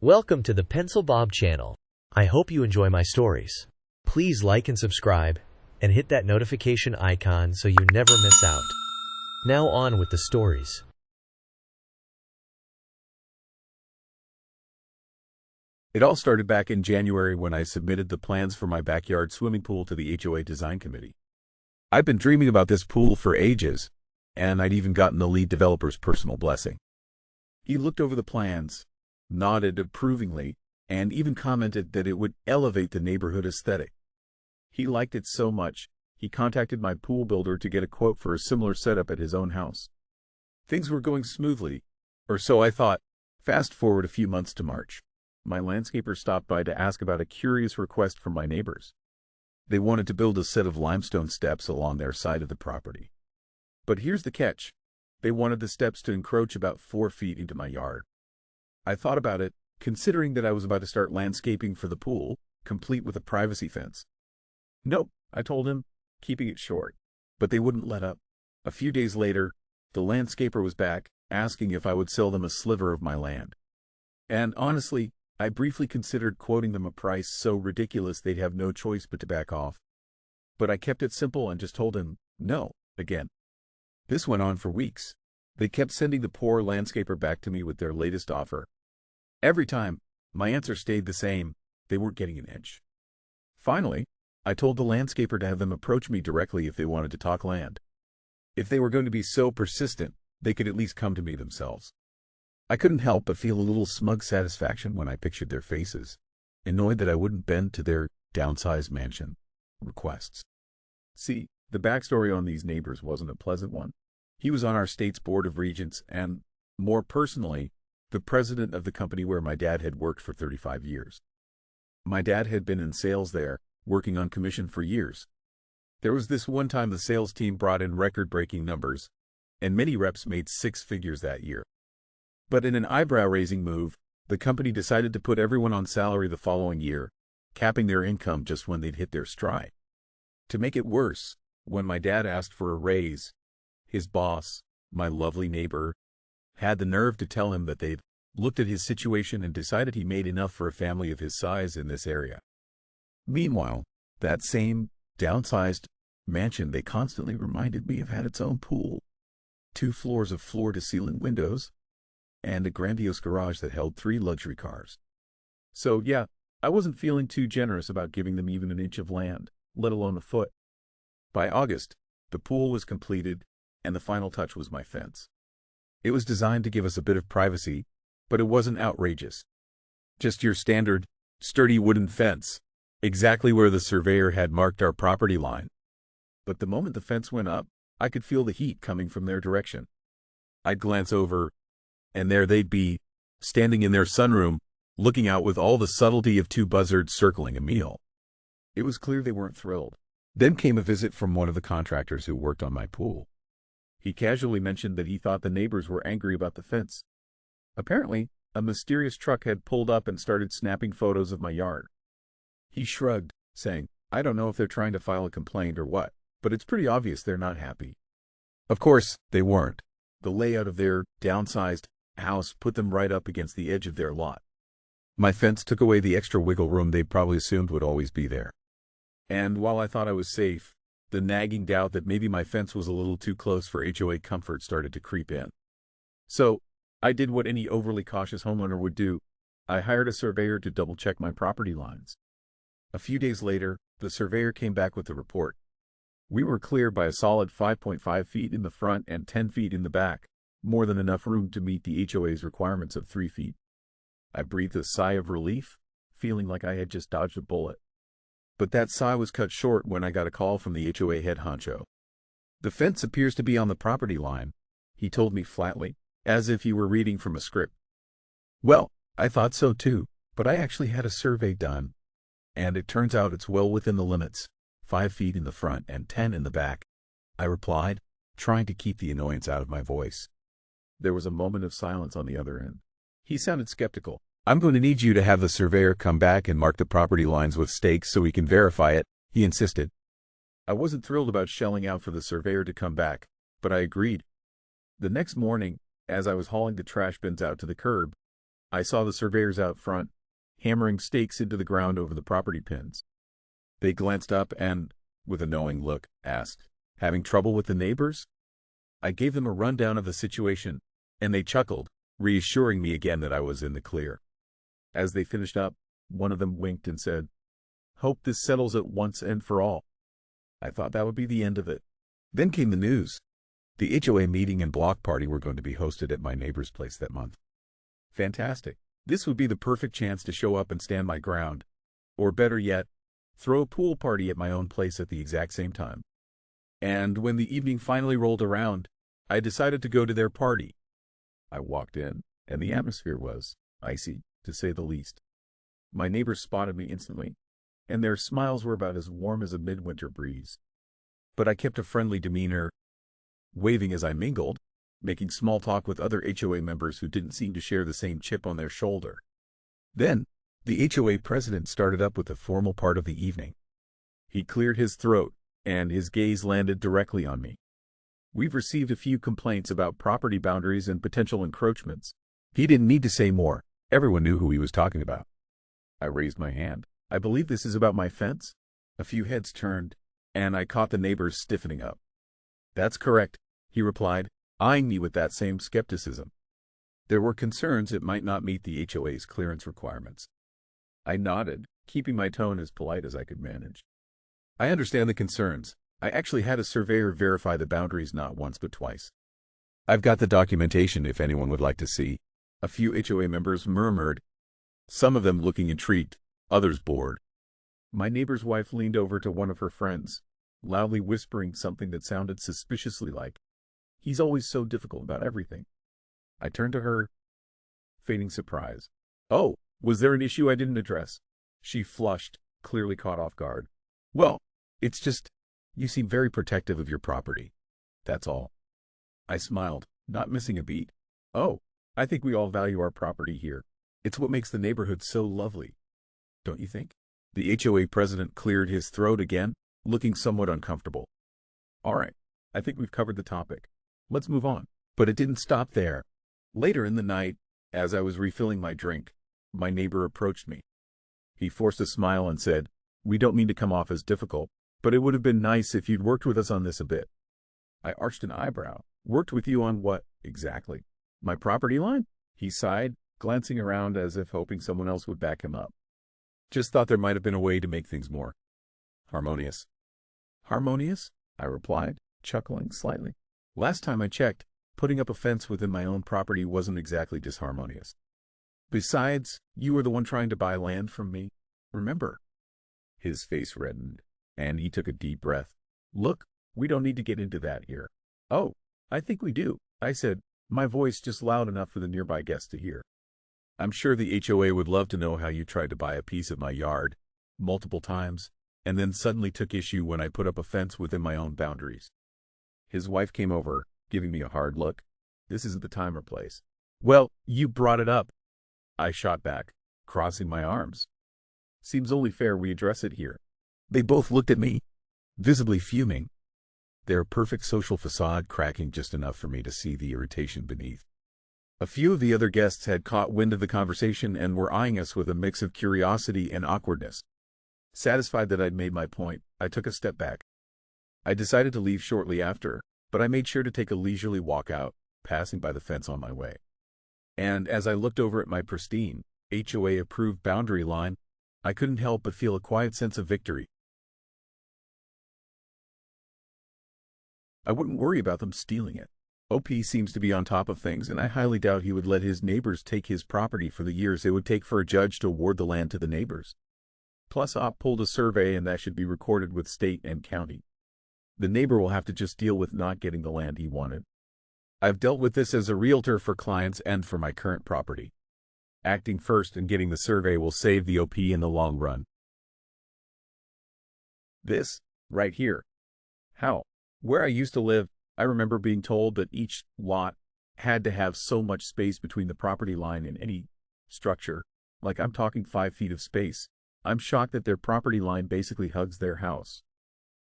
Welcome to the Pencil Bob channel. I hope you enjoy my stories. Please like and subscribe, and hit that notification icon so you never miss out. Now on with the stories. It all started back in January when I submitted the plans for my backyard swimming pool to the HOA design committee. I've been dreaming about this pool for ages, and I'd even gotten the lead developer's personal blessing. He looked over the plans, nodded approvingly, and even commented that it would elevate the neighborhood aesthetic. He liked it so much, he contacted my pool builder to get a quote for a similar setup at his own house. Things were going smoothly, or so I thought. Fast forward a few months to March. My landscaper stopped by to ask about a curious request from my neighbors. They wanted to build a set of limestone steps along their side of the property. But here's the catch. They wanted the steps to encroach about 4 feet into my yard. I thought about it, considering that I was about to start landscaping for the pool, complete with a privacy fence. Nope, I told him, keeping it short. But they wouldn't let up. A few days later, the landscaper was back, asking if I would sell them a sliver of my land. And honestly, I briefly considered quoting them a price so ridiculous they'd have no choice but to back off. But I kept it simple and just told him, no, again. This went on for weeks. They kept sending the poor landscaper back to me with their latest offer. Every time, my answer stayed the same. They weren't getting an inch. Finally, I told the landscaper to have them approach me directly if they wanted to talk land. If they were going to be so persistent, they could at least come to me themselves. I couldn't help but feel a little smug satisfaction when I pictured their faces, annoyed that I wouldn't bend to their downsized mansion requests. See, the backstory on these neighbors wasn't a pleasant one. He was on our state's board of regents and, more personally, the president of the company where my dad had worked for 35 years. My dad had been in sales there, working on commission for years. There was this one time the sales team brought in record-breaking numbers, and many reps made 6 figures that year. But in an eyebrow-raising move, the company decided to put everyone on salary the following year, capping their income just when they'd hit their stride. To make it worse, when my dad asked for a raise, his boss, my lovely neighbor, had the nerve to tell him that they'd looked at his situation and decided he made enough for a family of his size in this area. Meanwhile, that same downsized mansion they constantly reminded me of had its own pool, 2 floors of floor-to-ceiling windows, and a grandiose garage that held 3 luxury cars. So yeah, I wasn't feeling too generous about giving them even an inch of land, let alone a foot. By August, the pool was completed, and the final touch was my fence. It was designed to give us a bit of privacy, but it wasn't outrageous. Just your standard, sturdy wooden fence, exactly where the surveyor had marked our property line. But the moment the fence went up, I could feel the heat coming from their direction. I'd glance over, and there they'd be, standing in their sunroom, looking out with all the subtlety of 2 buzzards circling a meal. It was clear they weren't thrilled. Then came a visit from one of the contractors who worked on my pool. He casually mentioned that he thought the neighbors were angry about the fence. Apparently, a mysterious truck had pulled up and started snapping photos of my yard. He shrugged, saying, I don't know if they're trying to file a complaint or what, but it's pretty obvious they're not happy. Of course, they weren't. The layout of their downsized house put them right up against the edge of their lot. My fence took away the extra wiggle room they probably assumed would always be there. And while I thought I was safe, the nagging doubt that maybe my fence was a little too close for HOA comfort started to creep in. So, I did what any overly cautious homeowner would do. I hired a surveyor to double-check my property lines. A few days later, the surveyor came back with the report. We were clear by a solid 5.5 feet in the front and 10 feet in the back, more than enough room to meet the HOA's requirements of 3 feet. I breathed a sigh of relief, feeling like I had just dodged a bullet. But that sigh was cut short when I got a call from the HOA head honcho. The fence appears to be on the property line, he told me flatly, as if he were reading from a script. Well, I thought so too, but I actually had a survey done, and it turns out it's well within the limits, 5 feet in the front and 10 in the back, I replied, trying to keep the annoyance out of my voice. There was a moment of silence on the other end. He sounded skeptical. I'm going to need you to have the surveyor come back and mark the property lines with stakes so we can verify it, he insisted. I wasn't thrilled about shelling out for the surveyor to come back, but I agreed. The next morning, as I was hauling the trash bins out to the curb, I saw the surveyors out front, hammering stakes into the ground over the property pins. They glanced up and, with a knowing look, asked, "Having trouble with the neighbors?" I gave them a rundown of the situation, and they chuckled, reassuring me again that I was in the clear. As they finished up, one of them winked and said, "Hope this settles it once and for all." I thought that would be the end of it. Then came the news. The HOA meeting and block party were going to be hosted at my neighbor's place that month. Fantastic. This would be the perfect chance to show up and stand my ground. Or better yet, throw a pool party at my own place at the exact same time. And when the evening finally rolled around, I decided to go to their party. I walked in, and the atmosphere was icy, to say the least. My neighbors spotted me instantly, and their smiles were about as warm as a midwinter breeze. But I kept a friendly demeanor, waving as I mingled, making small talk with other HOA members who didn't seem to share the same chip on their shoulder. Then, the HOA president started up with the formal part of the evening. He cleared his throat, and his gaze landed directly on me. "We've received a few complaints about property boundaries and potential encroachments." He didn't need to say more. Everyone knew who he was talking about. I raised my hand. "I believe this is about my fence?" A few heads turned, and I caught the neighbors stiffening up. "That's correct," he replied, eyeing me with that same skepticism. There were concerns it might not meet the HOA's clearance requirements. I nodded, keeping my tone as polite as I could manage. "I understand the concerns. I actually had a surveyor verify the boundaries not once but twice. I've got the documentation if anyone would like to see." A few HOA members murmured, some of them looking intrigued, others bored. My neighbor's wife leaned over to one of her friends, loudly whispering something that sounded suspiciously like, "He's always so difficult about everything." I turned to her, feigning surprise. "Oh, was there an issue I didn't address?" She flushed, clearly caught off guard. "Well, it's just, you seem very protective of your property. That's all." I smiled, not missing a beat. "Oh, I think we all value our property here. It's what makes the neighborhood so lovely. Don't you think?" The HOA president cleared his throat again, looking somewhat uncomfortable. "All right, I think we've covered the topic. Let's move on." But it didn't stop there. Later in the night, as I was refilling my drink, my neighbor approached me. He forced a smile and said, "We don't mean to come off as difficult, but it would have been nice if you'd worked with us on this a bit." I arched an eyebrow. "Worked with you on what, exactly?" "My property line?" He sighed, glancing around as if hoping someone else would back him up. "Just thought there might have been a way to make things more harmonious." "Harmonious?" I replied, chuckling slightly. "Last time I checked, putting up a fence within my own property wasn't exactly disharmonious. Besides, you were the one trying to buy land from me, remember?" His face reddened, and he took a deep breath. "Look, we don't need to get into that here." "Oh, I think we do," I said, my voice just loud enough for the nearby guests to hear. "I'm sure the HOA would love to know how you tried to buy a piece of my yard multiple times, and then suddenly took issue when I put up a fence within my own boundaries." His wife came over, giving me a hard look. "This isn't the time or place." "Well, you brought it up," I shot back, crossing my arms. "Seems only fair we address it here." They both looked at me, visibly fuming, their perfect social facade cracking just enough for me to see the irritation beneath. A few of the other guests had caught wind of the conversation and were eyeing us with a mix of curiosity and awkwardness. Satisfied that I'd made my point, I took a step back. I decided to leave shortly after, but I made sure to take a leisurely walk out, passing by the fence on my way. And as I looked over at my pristine, HOA-approved boundary line, I couldn't help but feel a quiet sense of victory. I wouldn't worry about them stealing it. OP seems to be on top of things, and I highly doubt he would let his neighbors take his property for the years it would take for a judge to award the land to the neighbors. Plus, OP pulled a survey, and that should be recorded with state and county. The neighbor will have to just deal with not getting the land he wanted. I've dealt with this as a realtor for clients and for my current property. Acting first and getting the survey will save the OP in the long run. This, right here. How? Where I used to live, I remember being told that each lot had to have so much space between the property line and any structure. Like, I'm talking 5 feet of space. I'm shocked that their property line basically hugs their house.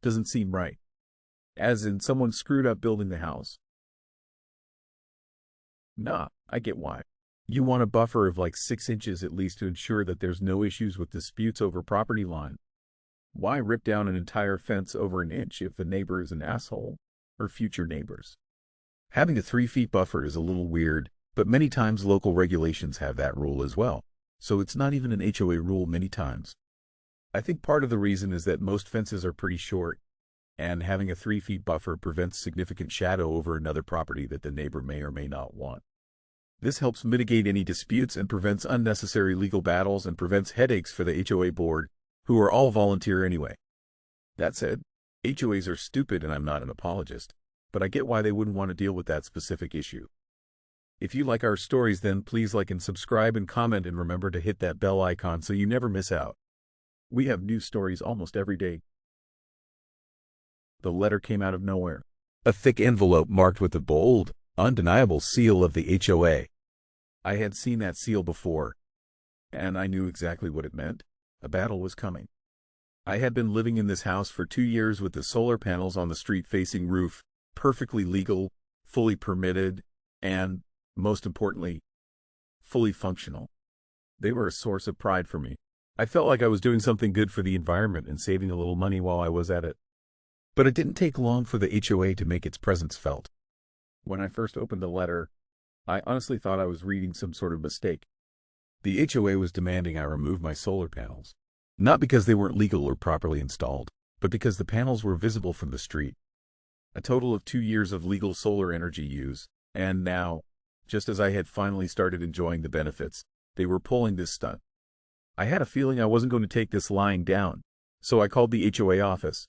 Doesn't seem right. As in, someone screwed up building the house. Nah, I get why. You want a buffer of like 6 inches at least to ensure that there's no issues with disputes over property line. Why rip down an entire fence over an inch if the neighbor is an asshole, or future neighbors? Having a 3 feet buffer is a little weird, but many times local regulations have that rule as well, so it's not even an HOA rule many times. I think part of the reason is that most fences are pretty short, and having a 3 feet buffer prevents significant shadow over another property that the neighbor may or may not want. This helps mitigate any disputes and prevents unnecessary legal battles and prevents headaches for the HOA board, who are all volunteer anyway. That said, HOAs are stupid and I'm not an apologist, but I get why they wouldn't want to deal with that specific issue. If you like our stories, then please like and subscribe and comment, and remember to hit that bell icon so you never miss out. We have new stories almost every day. The letter came out of nowhere. A thick envelope marked with the bold, undeniable seal of the HOA. I had seen that seal before, and I knew exactly what it meant. A battle was coming. I had been living in this house for 2 years with the solar panels on the street-facing roof, perfectly legal, fully permitted, and, most importantly, fully functional. They were a source of pride for me. I felt like I was doing something good for the environment and saving a little money while I was at it. But it didn't take long for the HOA to make its presence felt. When I first opened the letter, I honestly thought I was reading some sort of mistake. The HOA was demanding I remove my solar panels. Not because they weren't legal or properly installed, but because the panels were visible from the street. A total of 2 years of legal solar energy use, and now, just as I had finally started enjoying the benefits, they were pulling this stunt. I had a feeling I wasn't going to take this lying down, so I called the HOA office,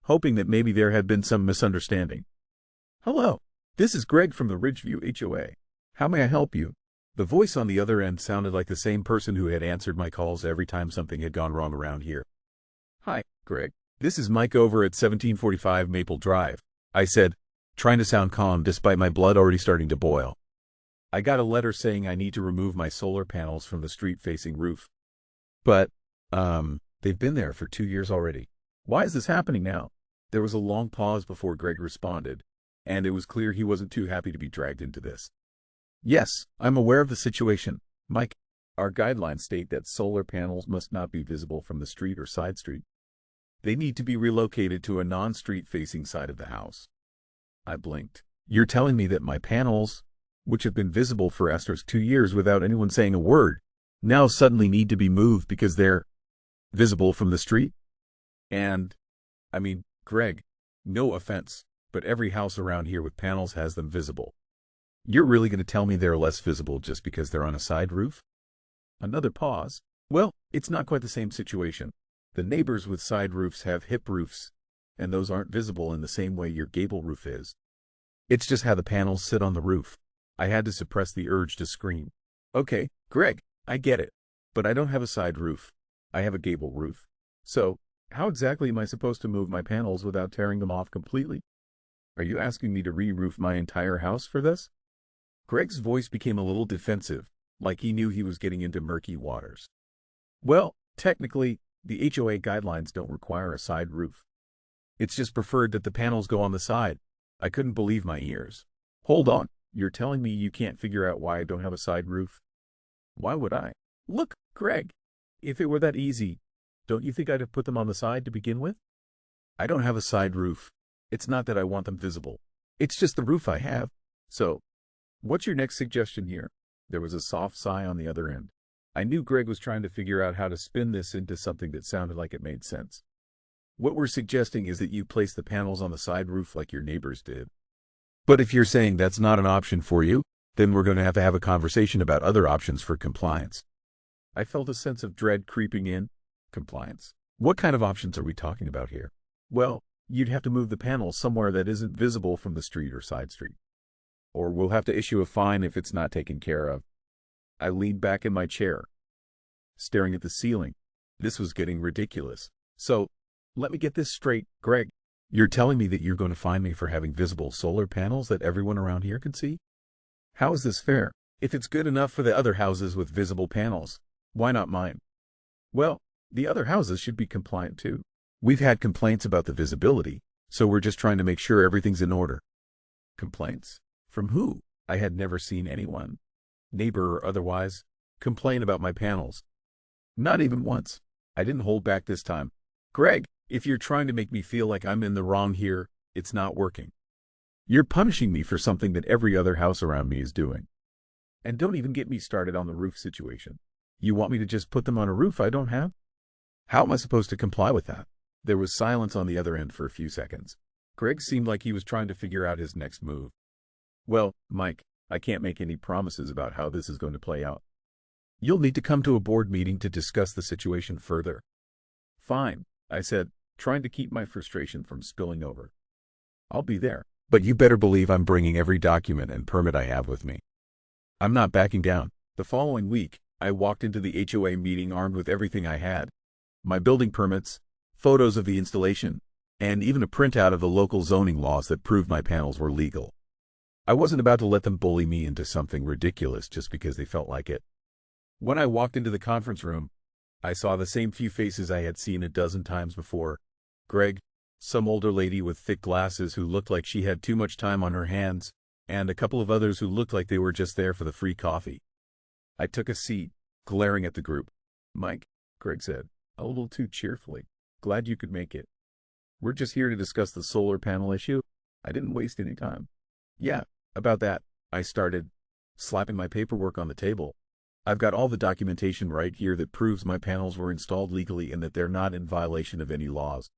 hoping that maybe there had been some misunderstanding. "Hello, this is Greg from the Ridgeview HOA. How may I help you?" The voice on the other end sounded like the same person who had answered my calls every time something had gone wrong around here. "Hi, Greg. This is Mike over at 1745 Maple Drive," I said, trying to sound calm despite my blood already starting to boil. "I got a letter saying I need to remove my solar panels from the street-facing roof. But, they've been there for 2 years already. Why is this happening now?" There was a long pause before Greg responded, and it was clear he wasn't too happy to be dragged into this. "Yes, I'm aware of the situation, Mike. Our guidelines state that solar panels must not be visible from the street or side street. They need to be relocated to a non-street facing side of the house." I blinked. "You're telling me that my panels, which have been visible for Esther's 2 years without anyone saying a word, now suddenly need to be moved because they're visible from the street? And, I mean, Greg, no offense, but every house around here with panels has them visible. You're really going to tell me they're less visible just because they're on a side roof?" Another pause. "Well, it's not quite the same situation. The neighbors with side roofs have hip roofs, and those aren't visible in the same way your gable roof is. It's just how the panels sit on the roof." I had to suppress the urge to scream. "Okay, Greg, I get it, but I don't have a side roof. I have a gable roof. So, how exactly am I supposed to move my panels without tearing them off completely? Are you asking me to re-roof my entire house for this?" Greg's voice became a little defensive, like he knew he was getting into murky waters. "Well, technically, the HOA guidelines don't require a side roof. It's just preferred that the panels go on the side." I couldn't believe my ears. "Hold on, you're telling me you can't figure out why I don't have a side roof? Why would I? Look, Greg, if it were that easy, don't you think I'd have put them on the side to begin with? I don't have a side roof. It's not that I want them visible. It's just the roof I have. So, what's your next suggestion here?" There was a soft sigh on the other end. I knew Greg was trying to figure out how to spin this into something that sounded like it made sense. "What we're suggesting is that you place the panels on the side roof like your neighbors did. But if you're saying that's not an option for you, then we're going to have a conversation about other options for compliance." I felt a sense of dread creeping in. Compliance? What kind of options are we talking about here? "Well, you'd have to move the panels somewhere that isn't visible from the street or side street. Or we'll have to issue a fine if it's not taken care of." I leaned back in my chair, staring at the ceiling. This was getting ridiculous. "So, let me get this straight, Greg. You're telling me that you're going to fine me for having visible solar panels that everyone around here can see? How is this fair? If it's good enough for the other houses with visible panels, why not mine?" "Well, the other houses should be compliant too. We've had complaints about the visibility, so we're just trying to make sure everything's in order." "Complaints? From who?" I had never seen anyone. neighbor or otherwise, complain about my panels. Not even once. I didn't hold back this time. Greg, if you're trying to make me feel like I'm in the wrong here, it's not working. You're punishing me for something that every other house around me is doing. And don't even get me started on the roof situation. You want me to just put them on a roof I don't have? How am I supposed to comply with that? There was silence on the other end for a few seconds. Greg seemed like he was trying to figure out his next move. Well, Mike, I can't make any promises about how this is going to play out. You'll need to come to a board meeting to discuss the situation further. Fine, I said, trying to keep my frustration from spilling over. I'll be there, but you better believe I'm bringing every document and permit I have with me. I'm not backing down. The following week, I walked into the HOA meeting armed with everything I had. My building permits, photos of the installation, and even a printout of the local zoning laws that proved my panels were legal. I wasn't about to let them bully me into something ridiculous just because they felt like it. When I walked into the conference room, I saw the same few faces I had seen a dozen times before. Greg, some older lady with thick glasses who looked like she had too much time on her hands, and a couple of others who looked like they were just there for the free coffee. I took a seat, glaring at the group. Mike, Greg said, a little too cheerfully. Glad you could make it. We're just here to discuss the solar panel issue. I didn't waste any time. Yeah, about that, I started, slapping my paperwork on the table. I've got all the documentation right here that proves my panels were installed legally and that they're not in violation of any laws.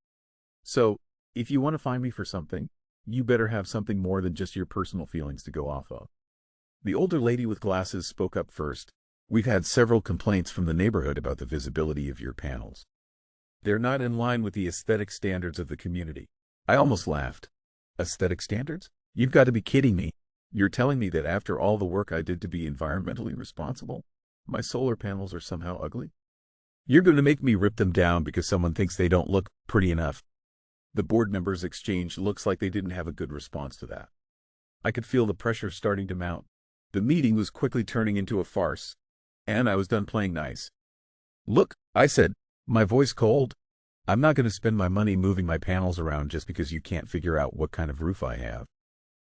So, if you want to find me for something, you better have something more than just your personal feelings to go off of. The older lady with glasses spoke up first. We've had several complaints from the neighborhood about the visibility of your panels. They're not in line with the aesthetic standards of the community. I almost laughed. Aesthetic standards? You've got to be kidding me. You're telling me that after all the work I did to be environmentally responsible, my solar panels are somehow ugly? You're going to make me rip them down because someone thinks they don't look pretty enough. The board members' exchange looks like they didn't have a good response to that. I could feel the pressure starting to mount. The meeting was quickly turning into a farce, and I was done playing nice. Look, I said, my voice cold. I'm not going to spend my money moving my panels around just because you can't figure out what kind of roof I have.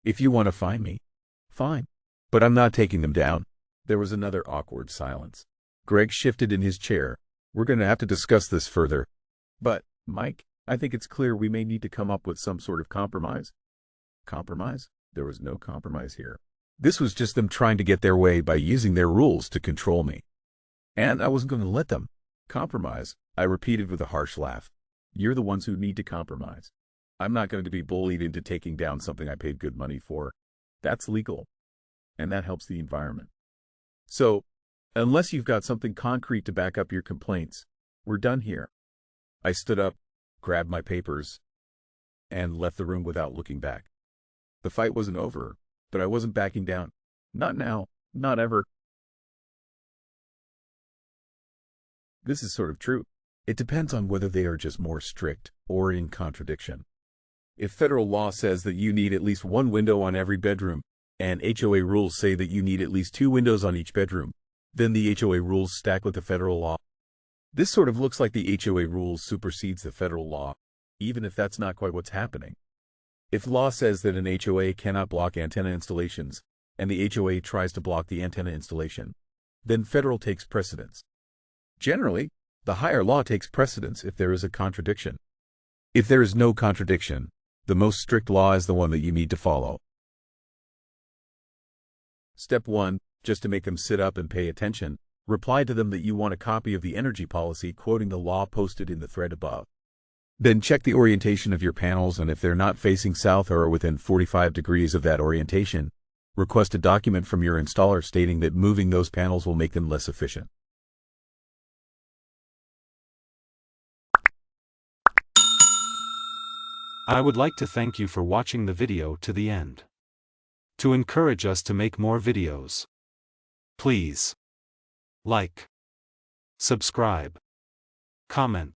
If you want to find me, fine. But I'm not taking them down. There was another awkward silence. Greg shifted in his chair. We're going to have to discuss this further. But, Mike, I think it's clear we may need to come up with some sort of compromise. Compromise? There was no compromise here. This was just them trying to get their way by using their rules to control me. And I wasn't going to let them. Compromise, I repeated with a harsh laugh. You're the ones who need to compromise. I'm not going to be bullied into taking down something I paid good money for. That's legal. And that helps the environment. So, unless you've got something concrete to back up your complaints, we're done here. I stood up, grabbed my papers, and left the room without looking back. The fight wasn't over, but I wasn't backing down. Not now, not ever. This is sort of true. It depends on whether they are just more strict or in contradiction. If federal law says that you need at least one window on every bedroom, and HOA rules say that you need at least 2 windows on each bedroom, then the HOA rules stack with the federal law. This sort of looks like the HOA rules supersedes the federal law, even if that's not quite what's happening. If law says that an HOA cannot block antenna installations, and the HOA tries to block the antenna installation, then federal takes precedence. Generally, the higher law takes precedence if there is a contradiction. If there is no contradiction, the most strict law is the one that you need to follow. Step 1, just to make them sit up and pay attention, reply to them that you want a copy of the energy policy quoting the law posted in the thread above. Then check the orientation of your panels, and if they're not facing south or are within 45 degrees of that orientation, request a document from your installer stating that moving those panels will make them less efficient. I would like to thank you for watching the video to the end. To encourage us to make more videos, please like, subscribe, comment,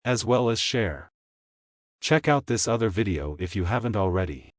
as well as share. Check out this other video if you haven't already.